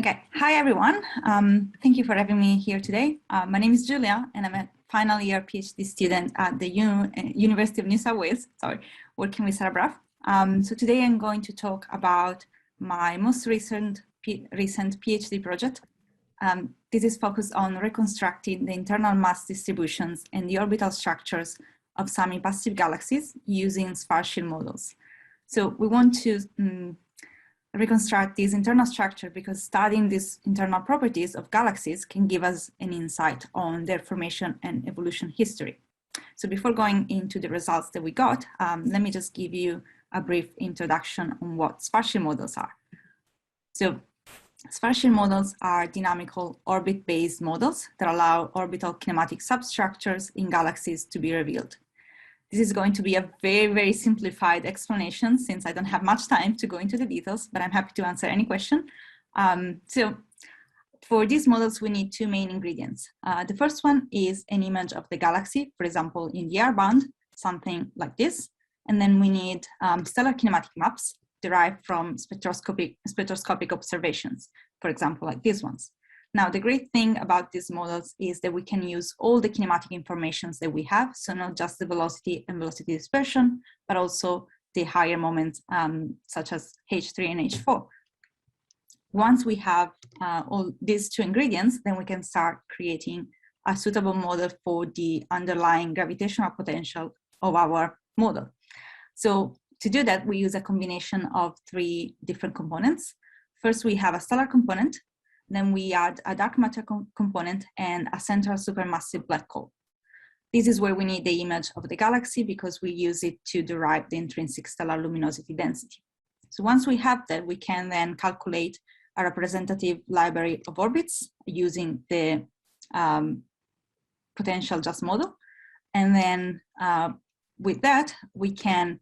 Okay, hi everyone. Thank you for having me here today. My name is Giulia and I'm a final year PhD student at the University of New South Wales, working with Sarah Braff. So today I'm going to talk about my most recent PhD project. This is focused on reconstructing the internal mass distributions and the orbital structures of SAMI passive galaxies using spatial models. So we want to reconstruct this internal structure because studying these internal properties of galaxies can give us an insight on their formation and evolution history. So before going into the results that we got, let me just give you a brief introduction on what spatial models are. So spatial models are dynamical orbit-based models that allow orbital kinematic substructures in galaxies to be revealed. This is going to be a very, very simplified explanation since I don't have much time to go into the details, but I'm happy to answer any question. So for these models, we need two main ingredients. The first one is an image of the galaxy, for example, in the R band, something like this. And then we need stellar kinematic maps derived from spectroscopic observations, for example, like these ones. Now, the great thing about these models is that we can use all the kinematic informations that we have, so not just the velocity and velocity dispersion, but also the higher moments, such as H3 and H4. Once we have all these two ingredients, then we can start creating a suitable model for the underlying gravitational potential of our model. So to do that, we use a combination of three different components. First, we have a stellar component. Then we add a dark matter component and a central supermassive black hole. This is where we need the image of the galaxy because we use it to derive the intrinsic stellar luminosity density. So once we have that, we can then calculate a representative library of orbits using the potential just model. And then with that, we can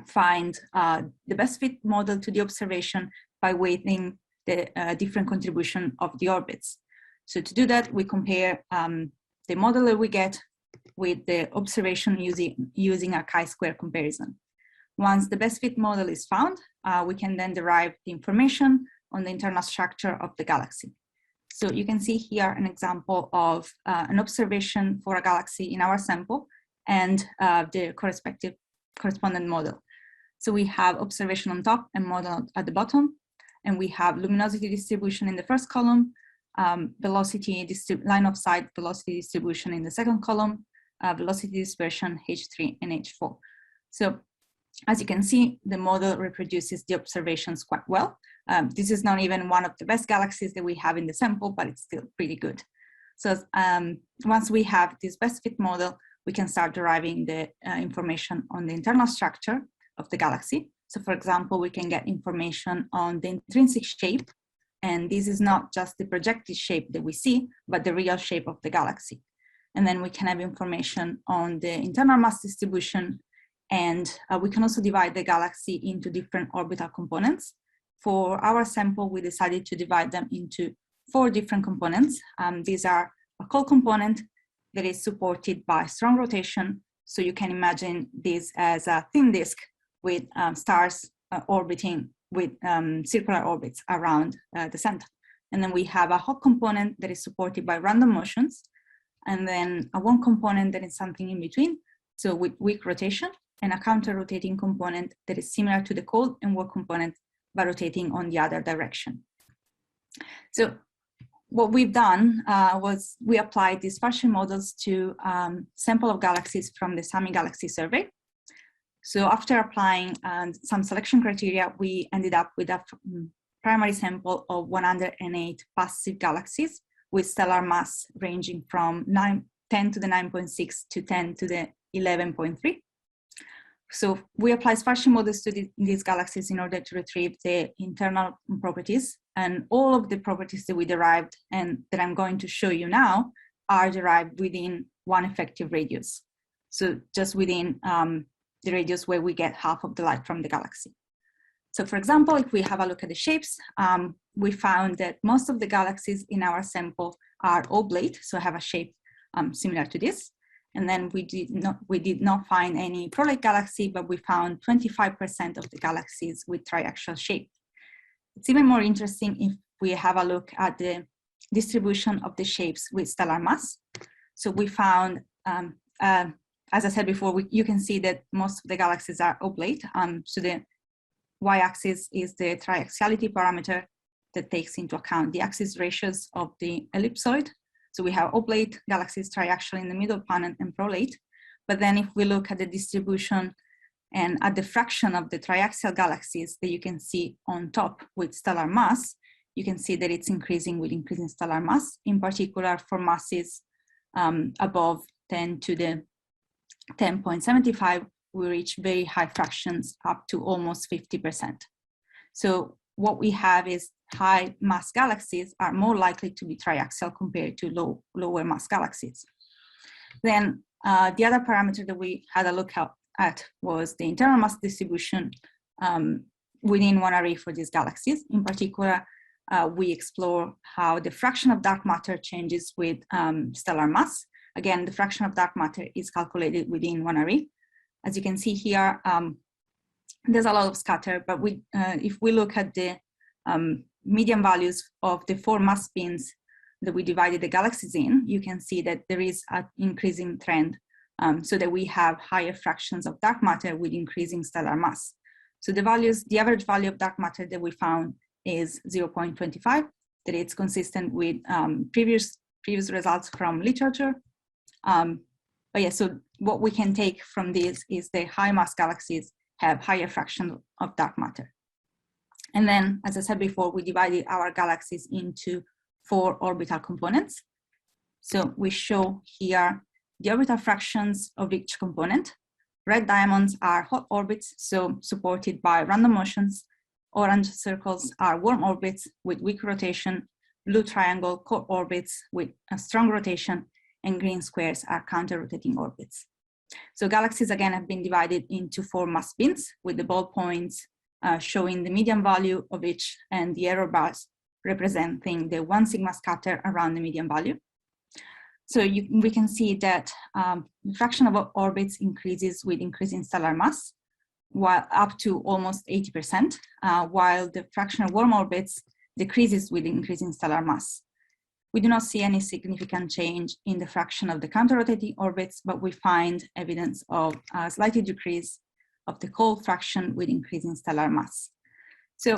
find the best fit model to the observation by weighting the different contribution of the orbits. So to do that, we compare the model that we get with the observation using a chi-square comparison. Once the best fit model is found, we can then derive the information on the internal structure of the galaxy. So you can see here an example of an observation for a galaxy in our sample and the correspective correspondent model. So we have observation on top and model at the bottom. And we have luminosity distribution in the first column, line of sight velocity distribution in the second column, velocity dispersion H3 and H4. So as you can see, the model reproduces the observations quite well. This is not even one of the best galaxies that we have in the sample, but it's still pretty good. So once we have this best fit model, we can start deriving the information on the internal structure of the galaxy. So for example, we can get information on the intrinsic shape, and this is not just the projected shape that we see, but the real shape of the galaxy. And then we can have information on the internal mass distribution, and we can also divide the galaxy into different orbital components. For our sample, we decided to divide them into 4 different components. These are a cold component that is supported by strong rotation. So you can imagine this as a thin disk with stars orbiting with circular orbits around the center. And then we have a hot component that is supported by random motions, and then a warm component that is something in between, so with weak rotation, and a counter-rotating component that is similar to the cold and warm component, but rotating on the other direction. So what we've done was we applied these spatial models to sample of galaxies from the SAMI Galaxy Survey. So after applying some selection criteria, we ended up with a primary sample of 108 passive galaxies with stellar mass ranging from 10 to the 9.6 to 10 to the 11.3. So we apply spatial models to these galaxies in order to retrieve the internal properties, and all of the properties that we derived and that I'm going to show you now are derived within one effective radius. So just within the radius where we get half of the light from the galaxy. So for example, if we have a look at the shapes, we found that most of the galaxies in our sample are oblate, so have a shape similar to this. And then we did not find any prolate galaxy, but we found 25% of the galaxies with triaxial shape. It's even more interesting we have a look at the distribution of the shapes with stellar mass. So we found, as I said before, you can see that most of the galaxies are oblate. So the y-axis is the triaxiality parameter that takes into account the axis ratios of the ellipsoid. So we have oblate galaxies, triaxial in the middle panel, and prolate. But then if we look at the distribution and at the fraction of the triaxial galaxies that you can see on top with stellar mass, you can see that it's increasing with increasing stellar mass, in particular for masses above 10 to the 10.75, we reach very high fractions up to almost 50%. So what we have is high mass galaxies are more likely to be triaxial compared to lower mass galaxies. Then the other parameter that we had a look at was the internal mass distribution within one array for these galaxies. In particular, we explore how the fraction of dark matter changes with stellar mass. Again, the fraction of dark matter is calculated within one array. As you can see here, there's a lot of scatter, but if we look at the median values of the 4 mass spins that we divided the galaxies in, you can see that there is an increasing trend, so that we have higher fractions of dark matter with increasing stellar mass. So the average value of dark matter that we found is 0.25, that it's consistent with previous results from literature. But yeah, so what we can take from this is the high mass galaxies have higher fraction of dark matter. And then, as I said before, we divided our galaxies into 4 orbital components. So we show here the orbital fractions of each component. Red diamonds are hot orbits, so supported by random motions. Orange circles are warm orbits with weak rotation. Blue triangle core orbits with a strong rotation, and green squares are counter-rotating orbits. So galaxies again have been divided into 4 mass bins with the ball points showing the median value of each and the error bars representing the 1 sigma scatter around the median value. So we can see that the fraction of orbits increases with increasing stellar mass, while up to almost 80%, while the fraction of warm orbits decreases with increasing stellar mass. We do not see any significant change in the fraction of the counter-rotating orbits, but we find evidence of a slight decrease of the cold fraction with increasing stellar mass. So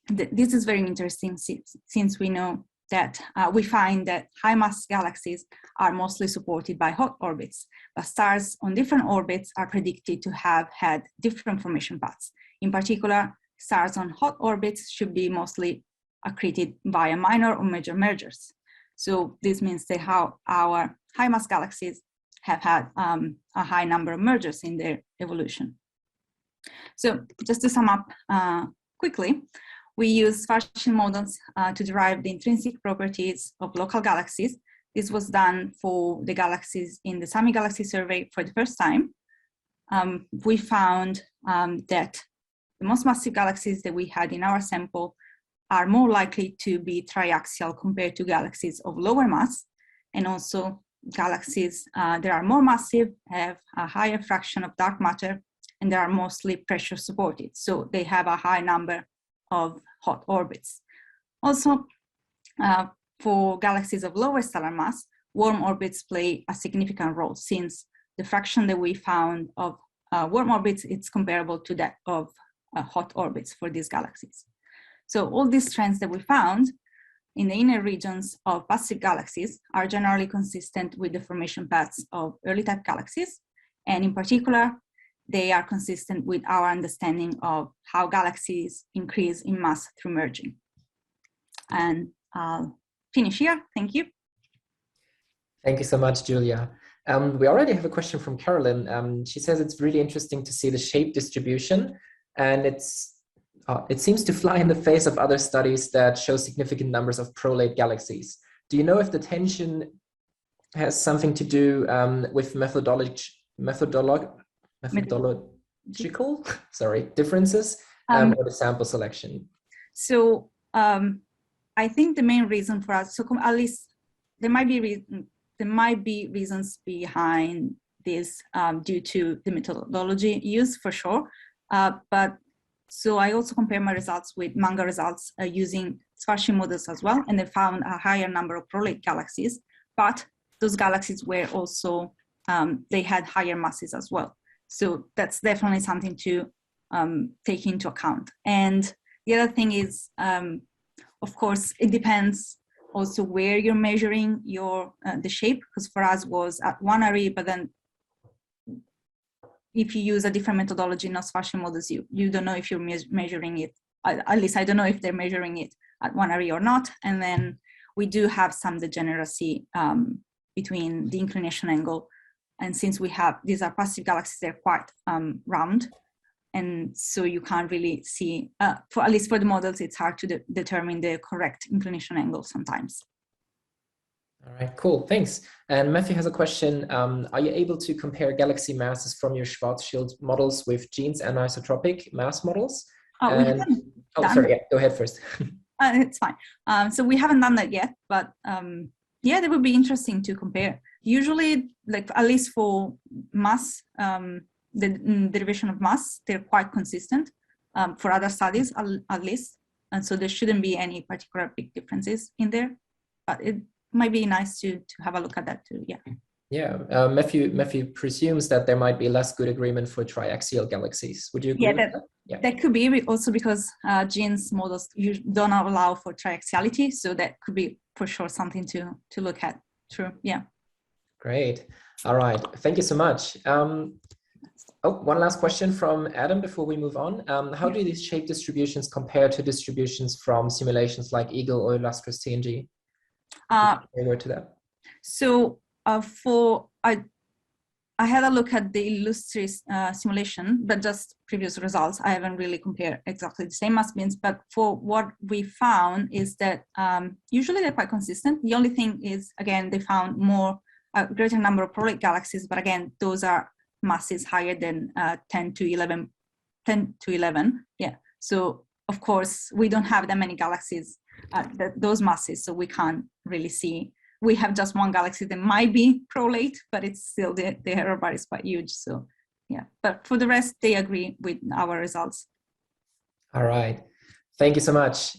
this is very interesting since we know that we find that high mass galaxies are mostly supported by hot orbits, but stars on different orbits are predicted to have had different formation paths. In particular, stars on hot orbits should be mostly accreted via minor or major mergers. So this means that how our high mass galaxies have had a high number of mergers in their evolution. So just to sum up quickly, we use spatial models to derive the intrinsic properties of local galaxies. This was done for the galaxies in the SAMI galaxy survey for the first time. We found that the most massive galaxies that we had in our sample are more likely to be triaxial compared to galaxies of lower mass, and also galaxies that are more massive have a higher fraction of dark matter, and they are mostly pressure supported, so they have a high number of hot orbits. Also, for galaxies of lower stellar mass, warm orbits play a significant role, since the fraction that we found of warm orbits is comparable to that of hot orbits for these galaxies. So all these trends that we found in the inner regions of passive galaxies are generally consistent with the formation paths of early type galaxies, and in particular, they are consistent with our understanding of how galaxies increase in mass through merging. And I'll finish here. Thank you. Thank you so much, Giulia. We already have a question from Carolyn. She says it's really interesting to see the shape distribution, and it seems to fly in the face of other studies that show significant numbers of prolate galaxies. Do you know if the tension has something to do with methodological differences or the sample selection? So I think the main reason for us, so at least there might be reasons behind this due to the methodology used for sure, but so I also compare my results with manga results using Spartian models as well, and they found a higher number of prolate galaxies, but those galaxies were also, they had higher masses as well. So that's definitely something to take into account. And the other thing is, of course, it depends also where you're measuring your the shape, because for us was at 1 array, but then if you use a different methodology, not Spartian models, you don't know if you're measuring it, at least I don't know if they're measuring it at 1 array or not. And then we do have some degeneracy between the inclination angle. And since we have, these are passive galaxies, they're quite round. And so you can't really see, for at least for the models, it's hard to determine the correct inclination angle sometimes. All right, cool, thanks. And Matthew has a question. Are you able to compare galaxy masses from your Schwarzschild models with GEANS anisotropic mass models? Oh, we haven't done sorry, yeah, go ahead first. It's fine. So we haven't done that yet, but yeah, that would be interesting to compare. Usually, like at least for mass, the derivation of mass, they're quite consistent for other studies at least. And so there shouldn't be any particular big differences in there, but it might be nice to have a look at that too, yeah. Yeah, Matthew presumes that there might be less good agreement for triaxial galaxies. Would you agree with that? Yeah, that could be also because GEANS models don't allow for triaxiality, so that could be for sure something to look at. True, yeah. Great. All right, thank you so much. One last question from Adam before we move on. How do these shape distributions compare to distributions from simulations like Eagle or Illustrious TNG? Word to that. So I had a look at the Illustrious simulation, but just previous results. I haven't really compared exactly the same mass bins, but for what we found is that usually they're quite consistent. The only thing is, again, they found a greater number of prolate galaxies, but again, those are masses higher than 10 to 11. Yeah. So of course, we don't have that many galaxies those masses, so we can't really see. We have just one galaxy that might be prolate, but it's still the error bar is quite huge. So yeah, but for the rest, they agree with our results. All right, thank you so much.